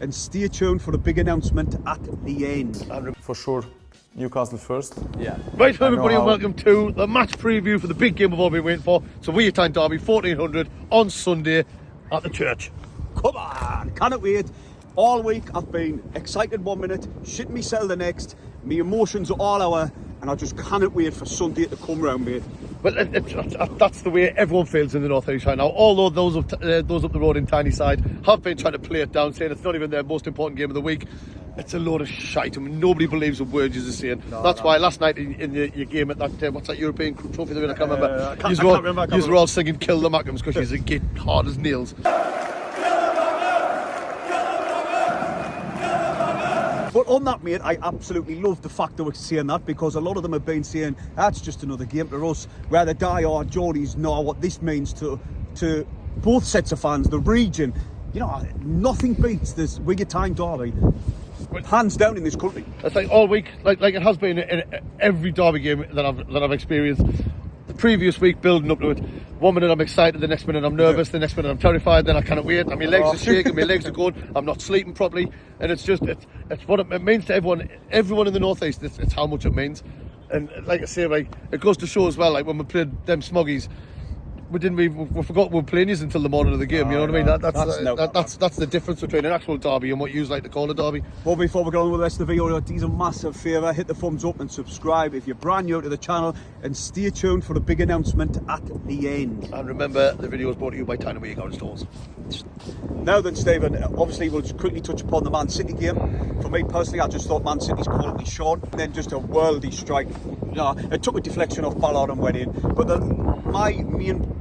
And stay tuned for the big announcement at the end. For sure, Newcastle first. Yeah. Right, everybody, and welcome to the match preview for the big game we've all been waiting for. So Weir Town Derby, 1400 on Sunday at the church. Come on, cannot wait. All week I've been excited 1 minute, shitting myself the next. My emotions are all over, and I just cannot wait for Sunday to come round, mate. Well, that's the way everyone feels in the North East right now. Although those up the road in Tynyside have been trying to play it down, saying it's not even their most important game of the week. It's a load of shite. I mean, nobody believes the words you're saying. That's why last night in your game at that what's that European trophy? I can't remember. I can't remember. You were all singing "Kill the Mackems" because she's a git hard as nails. But on that, mate, I absolutely love the fact that we're saying that, because a lot of them have been saying that's just another game to us, where the die-hard Geordies know what this means to both sets of fans, the region. You know, nothing beats this Weir Town Derby, hands down, in this country. It's like all week, like it has been in every derby game that I've experienced. The previous week, building up to it. 1 minute I'm excited, the next minute I'm nervous, the next minute I'm terrified, then I cannot wait, and my legs are shaking, my legs are going, I'm not sleeping properly, and it's what it means to everyone in the North East. It's how much it means. And like I say, like, it goes to show as well, like when we played them Smoggies, we forgot we were playing these until the morning of the game. You know what I mean? That's the difference between an actual derby and what you like to call a derby. Well, before we go on with the rest of the video, do us a massive favour, hit the thumbs up and subscribe if you're brand new to the channel, and stay tuned for the big announcement at the end. And remember, the video is brought to you by Tyne & Weir Garden Stores. Now then, Stephen, obviously we'll just quickly touch upon the Man City game. For me personally, I just thought Man City's quality short, and then just a worldy strike. You know, it took a deflection off Ballard and went in. But my main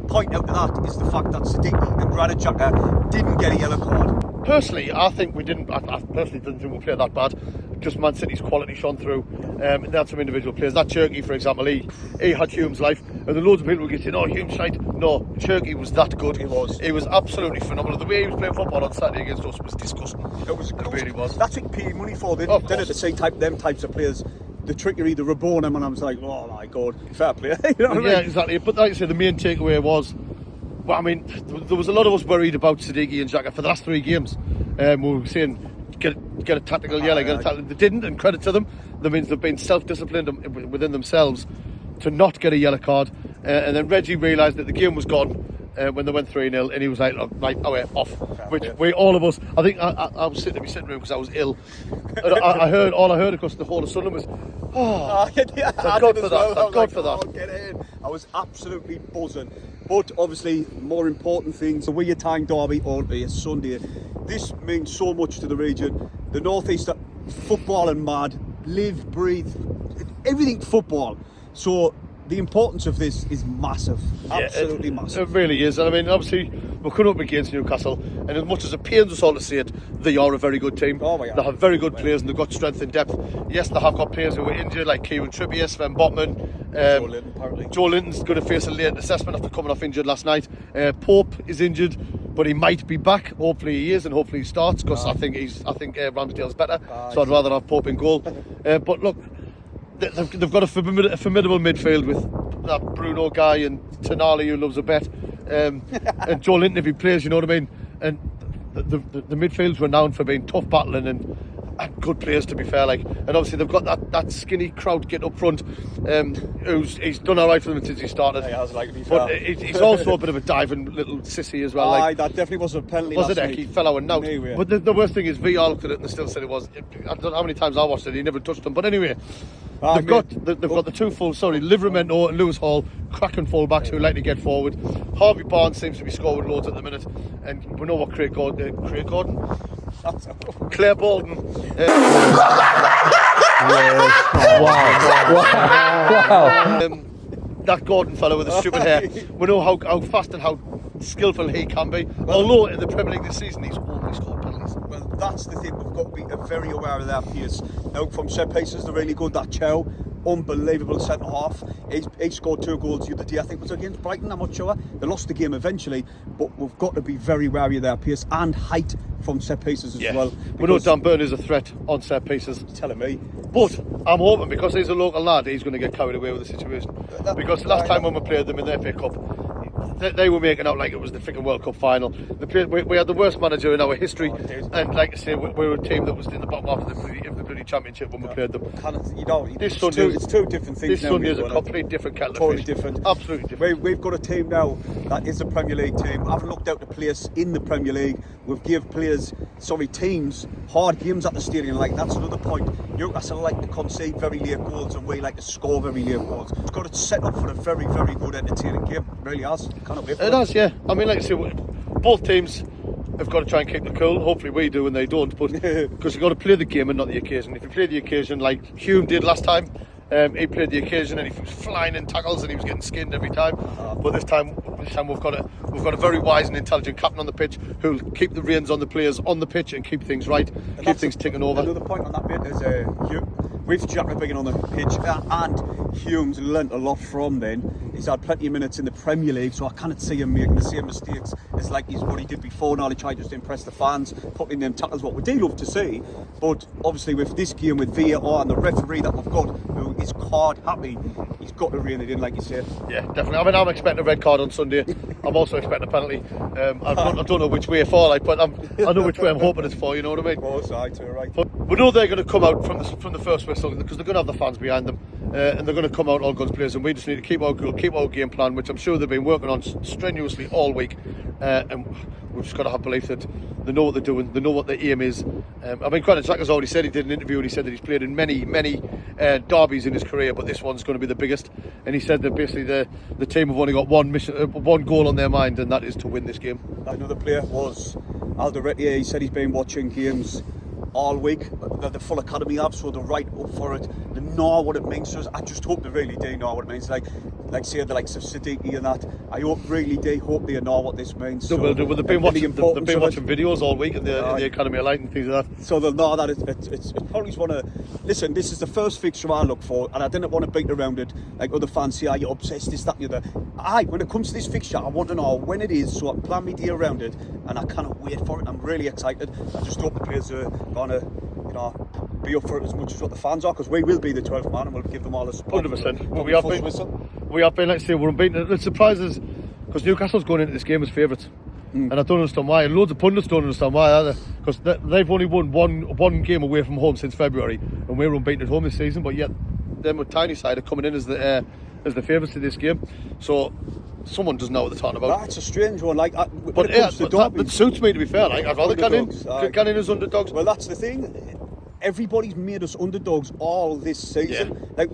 point out of that is the fact that Siddiqui and Granit Xhaka didn't get a yellow card. Personally, I think we didn't. I personally didn't think we played that bad. Just Man City's quality shone through. And they had some individual players. That Cherky, for example, he had Hume's life. And there are loads of people who get saying, "Oh, Hume's shite." No, Cherky was that good. He was. He was absolutely phenomenal. The way he was playing football on Saturday against us was disgusting. It really was. That's what you pay money for, didn't it? To see them types of players. The trickery, the reborn him, and I was like, oh my god, fair play. You know what I mean? Exactly. But like I said, the main takeaway was, well, I mean, there was a lot of us worried about Siddiqui and Xhaka for the last 3 games. We were saying, get a tactical yellow, get a tactical. They didn't, and credit to them. That means they've been self-disciplined within themselves to not get a yellow card. And then Reggie realised that the game was gone when they went 3-0, and he was like, right, away, off. Which all of us, I think I was sitting in my sitting room because I was ill. And I heard across the whole of Sunderland was, thank God for that. Thank God for that. Get in. I was absolutely buzzing. But obviously, more important things, the Weir Town Derby on a Sunday. This means so much to the region. The North East are football and mad, live, breathe, everything football. So the importance of this is massive, absolutely massive. It really is. And I mean, obviously, we're coming up against Newcastle, and as much as it pains us all to see it, they are a very good team. They have very good players, and they've got strength and depth. Yes, they have got players who are injured, like Kieran Trippier, Sven Botman. Joe Linton's going to face a late assessment after coming off injured last night. Pope is injured, but he might be back. Hopefully he is, and hopefully he starts, because I think Ramsdale's better. So I'd rather have Pope in goal. But look, they've got a formidable midfield with that Bruno guy and Tonali, who loves a bet, and Joe Linton if he plays, you know what I mean. And the midfield's renowned for being tough battling and good players, to be fair. Like, and obviously they've got that skinny crowd get up front, he's done all right for them since he started. He has, like, to be fair. But he's also a bit of a diving little sissy as well. Like, that definitely was a penalty. Was it? He fell out and out. Anyway. But the worst thing is, VR looked at it and they still said it was. I don't know how many times I watched it. He never touched them. But anyway, they've got the two Livramento and Lewis Hall, cracking full-backs who like to get forward. Harvey Barnes seems to be scoring loads at the minute, and we know what Claire Gordon. Wow. That Gordon fellow with the stupid hair. We know how fast and how skillful he can be. Although in the Premier League this season he's only scored penalties. Well, that's the thing. We've got to be very aware of their pace. Now, from set pieces, they're really good. That Chow, unbelievable centre half. He scored 2 goals the other day. I think it was against Brighton. I'm not sure. They lost the game eventually, but we've got to be very wary of their pace and height from set pieces as well. We know Dan Burn is a threat on set pieces. You're telling me. But I'm hoping, because he's a local lad, he's going to get carried away with the situation. Because last time when we played them in the FA Cup, they were making out like it was the freaking World Cup final. We had the worst manager in our history, and like I say, we were a team that was in the bottom half of the bloody championship when we played them. It's two different things. This now Sunday is a complete different kettle of fish. Different. Absolutely different. We've got a team now that is a Premier League team. I haven't looked out the place in the Premier League. We've give teams hard games at the stadium. Like, that's another point. Newcastle like to concede very late goals, and we like to score very late goals. It's got it set up for a very, very good, entertaining game. It really has. Can't wait for it. It has, yeah. I mean, like I say, both teams have got to try and keep the cool. Hopefully we do and they don't, but because you've got to play the game and not the occasion. If you play the occasion like Hume did last time, he played the occasion and he was flying in tackles and he was getting skinned every time. But this time we've got a very wise and intelligent captain on the pitch who'll keep the reins on the players on the pitch and keep things right, keep things ticking over. Another point on that bit is with Jack being on the pitch and Hume's learnt a lot from then. He's had plenty of minutes in the Premier League, so I can't see him making the same mistakes as like what he did before. Now he tried just to impress the fans, putting them tackles, what we do love to see. But obviously with this game with VAR and the referee that we've got, who is card happy, he's got to rein it in, like you said. Yeah, definitely. I mean, I'm expecting a red card on Sunday. I'm also expecting a penalty. I don't know which way for, like, but I know which way I'm hoping it's for. You know what I mean? Both sides are right. But we know they're going to come out from the first whistle because they're going to have the fans behind them, and they're going to come out all guns blazing. We just need to keep our cool, keep our game plan, which I'm sure they've been working on strenuously all week, and we've just got to have belief that they know what they're doing, they know what their aim is. I mean, Granit Xhaka's already said, he did an interview and he said that he's played in many derbies in his career, but this one's going to be the biggest. And he said that basically the team have only got one goal on their mind, and that is to win this game. Another player was Alderete. He said he's been watching games all week that the full academy have, so they're right up for it. They know what it means to us. I just hope they really do know what it means. Like say the likes of Siddiqui and that. I really do hope they know what this means. They will do. Well, they've been watching videos all week in the Academy of Light and things like that. So they'll know that it's probably one of. Listen, this is the first fixture I look for, and I didn't want to beat around it like other fans say. You're obsessed, this, that, and the other. When it comes to this fixture, I want to know when it is, so I can plan my day around it, and I cannot wait for it. I'm really excited. I just hope the players are gonna, be up for it as much as what the fans are, because we will be the 12th man and we'll give them all the support. 100%. We have been, let's say, we're unbeaten. It surprises because Newcastle's going into this game as favourites. And I don't understand why, and loads of pundits don't understand why either, because they've only won one game away from home since February, and we're unbeaten at home this season, but yet them with tiny side are coming in as the favourites to this game. So someone doesn't know what they're talking about. That's a strange one. Like, but that suits me, to be fair. Like, I'd rather get in as underdogs. Well, that's the thing. Everybody's made us underdogs all this season. Yeah. Like,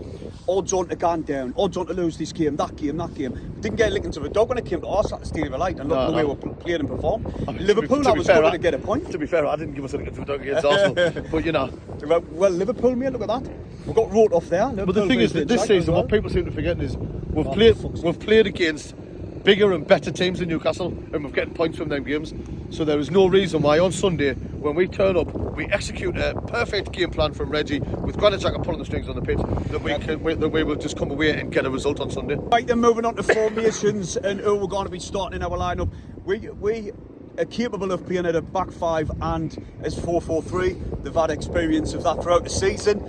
odds on to go down, odds on to lose this game, that game. We didn't get licked of a dog when it came to us at the Stadium of Light, and look the way we played and performed. Liverpool, I was going to get a point. To be fair, I didn't give us a lick of a dog against Arsenal, but Well, Liverpool, mate, look at that. We got wrote off there. But the thing is that this season, what people seem to forget is we've played against bigger and better teams than Newcastle, and we're getting points from them games. So there is no reason why on Sunday, when we turn up, we execute a perfect game plan from Reggie with Granit Xhaka pulling the strings on the pitch, that we will just come away and get a result on Sunday. Right, then moving on to formations and who we're going to be starting in our lineup. We are capable of playing at a back five and as 4-4-3. They've had experience of that throughout the season.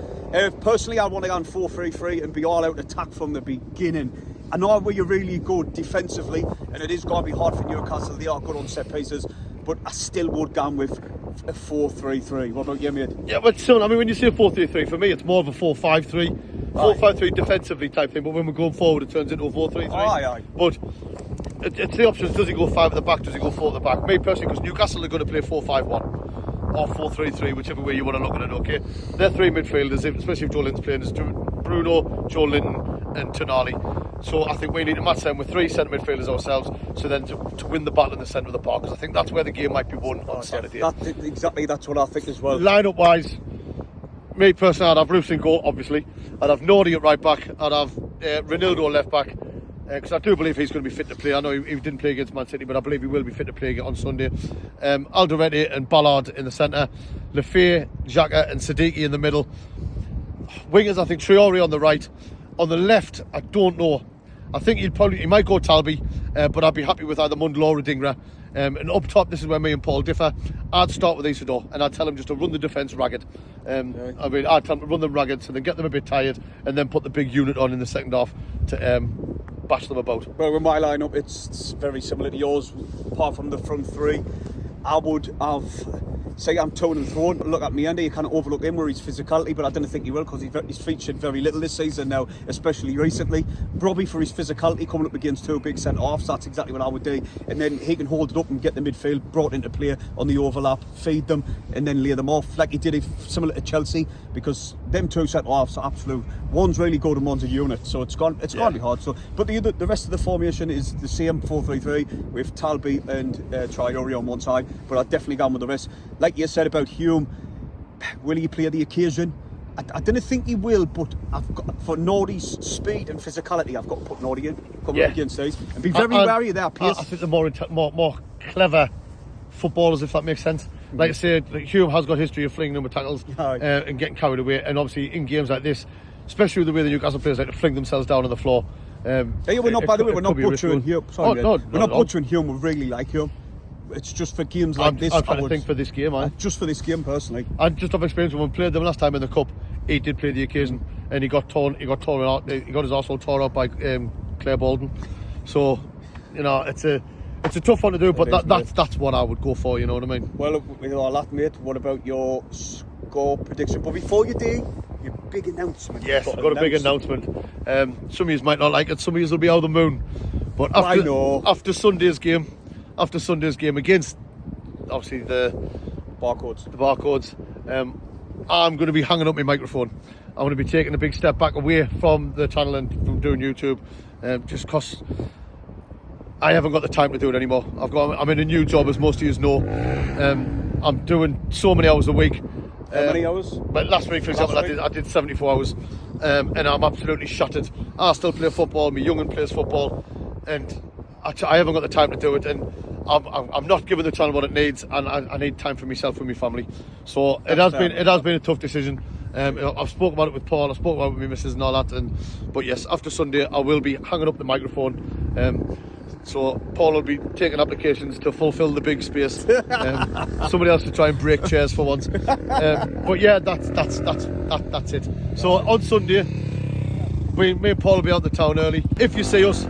Personally, I want to go on 4-3-3 and be all out attack from the beginning. I know we're really good defensively, and it is going to be hard for Newcastle. They are good on set pieces, but I still would go with a 4-3-3. What about you, mate? Yeah, but still, I mean, when you say 4-3-3, for me, it's more of a 4-5-3. 4-5-3 defensively type thing, but when we're going forward, it turns into a 4-3-3. Aye. But it's the options. Does he go 5 at the back? Does he go 4 at the back? Me personally, because Newcastle are going to play 4-5-1 or 4-3-3, whichever way you want to look at it, okay? They're three midfielders, especially if Joe Linton's playing, is Bruno, Joe Linton and Tonali. So I think we need to match them with 3 centre midfielders ourselves, so then to win the battle in the centre of the park, because I think that's where the game might be won on Saturday. That's what I think as well. Line-up wise, me personally, I'd have Roos in goal, obviously. I'd have Nordy at right back. I'd have Ronaldo left back, because I do believe he's going to be fit to play. I know he didn't play against Man City, but I believe he will be fit to play on Sunday. Alderete and Ballard in the centre. Lefebvre, Xhaka and Siddiqui in the middle. Wingers, I think Traore on the right. On the left, I don't know. I think he might go Talby, but I'd be happy with either Mundle or Dingra. And up top, this is where me and Paul differ. I'd start with Isidore and I'd tell him just to run the defence ragged. I'd tell him to run them ragged, so then get them a bit tired, and then put the big unit on in the second half to bash them about. Well, with my lineup, it's very similar to yours, apart from the front three. I would have, say I'm towing and throwing, but look at me, Andy, you can't overlook him where his physicality, but I don't think he will because he's featured very little this season now, especially recently. Robbie for his physicality coming up against two big centre-halves, that's exactly what I would do. And then he can hold it up and get the midfield brought into play on the overlap, feed them, and then lay them off, like he did it similar to Chelsea, because them two centre-halves are absolute. One's really good and one's a unit, so it's going to be hard. So, but the rest of the formation is the same 4-3-3 with Talby and Traore on one side, but I've definitely gone with the rest. Like you said about Hume, will he play the occasion? I didn't think he will, but I've got, for Nordy's speed and physicality, I've got to put Nordy in coming up against these and be very wary of their pace. I think the more clever footballers, if that makes sense. Like I said, Hume has got history of flinging them with tackles and getting carried away, and obviously in games like this, especially with the way the Newcastle players like to fling themselves down on the floor. We're not butchering Hume. Sorry, we're not butchering Hume. We really like Hume. It's just for games like this. I'm trying to think for this game, just for this game personally. And just off experience, when we played them last time in the cup, he did play the occasion, and he got torn out. He got his arsehole torn out by Claire Bolden. So, you know, it's a tough one to do, but that's what I would go for. You know what I mean? Well, with all that, mate, what about your score prediction? But before you do, your big announcement. Yes, I've got a big announcement. Some of you might not like it. Some of you will be out of the moon. But after Sunday's game against obviously the barcodes, I'm going to be hanging up my microphone. I'm going to be taking a big step back away from the channel and from doing YouTube, just because I haven't got the time to do it anymore. I'm in a new job, as most of you know. I'm doing so many hours a week. How many hours? But last week, for example, I did 74 hours, and I'm absolutely shattered. I still play football. My young'un plays football, and I haven't got the time to do it. And I'm not giving the channel what it needs, and I need time for myself and my family. So it has been a tough decision. I've spoken about it with Paul. I've spoken about it with my missus and all that. But yes, after Sunday, I will be hanging up the microphone. So Paul will be taking applications to fulfil the big space. Somebody else to try and break chairs for once. But yeah, that's it. So on Sunday, me and Paul will be out the town early. If you see us,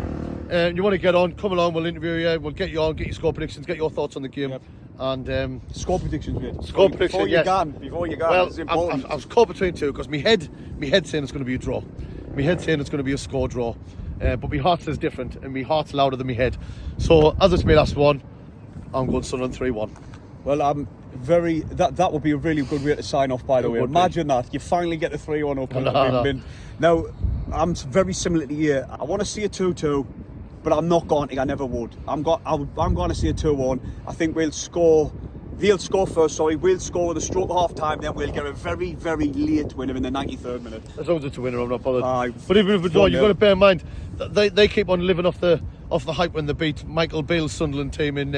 you want to get on, come along. We'll interview you. We'll get you on, get your score predictions, get your thoughts on the game. Yep. And score predictions, mate. Before you go, well, it's important. I was caught between two because my head saying it's going to be a draw. My head saying it's going to be a score draw. But my heart says different, and my heart's louder than my head. So as it's my last one, I'm going Sunderland 3-1. Well, I'm very. That would be a really good way to sign off. By the way, imagine that you finally get the 3-1 up. No. Now, I'm very similar to you. I want to see a 2-2, but I'm not going to. I never would. I'm going to see a 2-1. I think we'll score. They'll score first, we'll score with a stroke half time, then we'll get a very, very late winner in the 93rd minute. As long as it's a winner, I'm not bothered. But even if it's not, you've got to bear in mind that they keep on living off the hype when they beat Michael Beale's Sunderland team in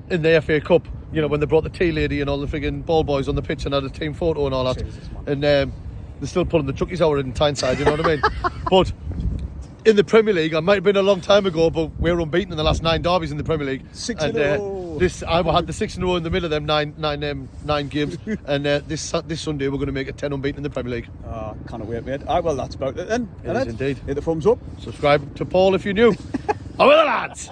the FA Cup. You know, when they brought the tea lady and all the friggin' ball boys on the pitch and had a team photo and all that. Jesus, and they're still pulling the Chucky's hour in Tyneside, you know what I mean? But in the Premier League, I might have been a long time ago, but we're unbeaten in the last 9 derbies in the Premier League. 6-0. I had the 6-0 in the middle of them nine games, and this Sunday we're going to make it 10 unbeaten in the Premier League. Can't wait, mate. Well, that's about it then. It is indeed. Hit the thumbs up. Subscribe to Paul if you're new. How are the lads?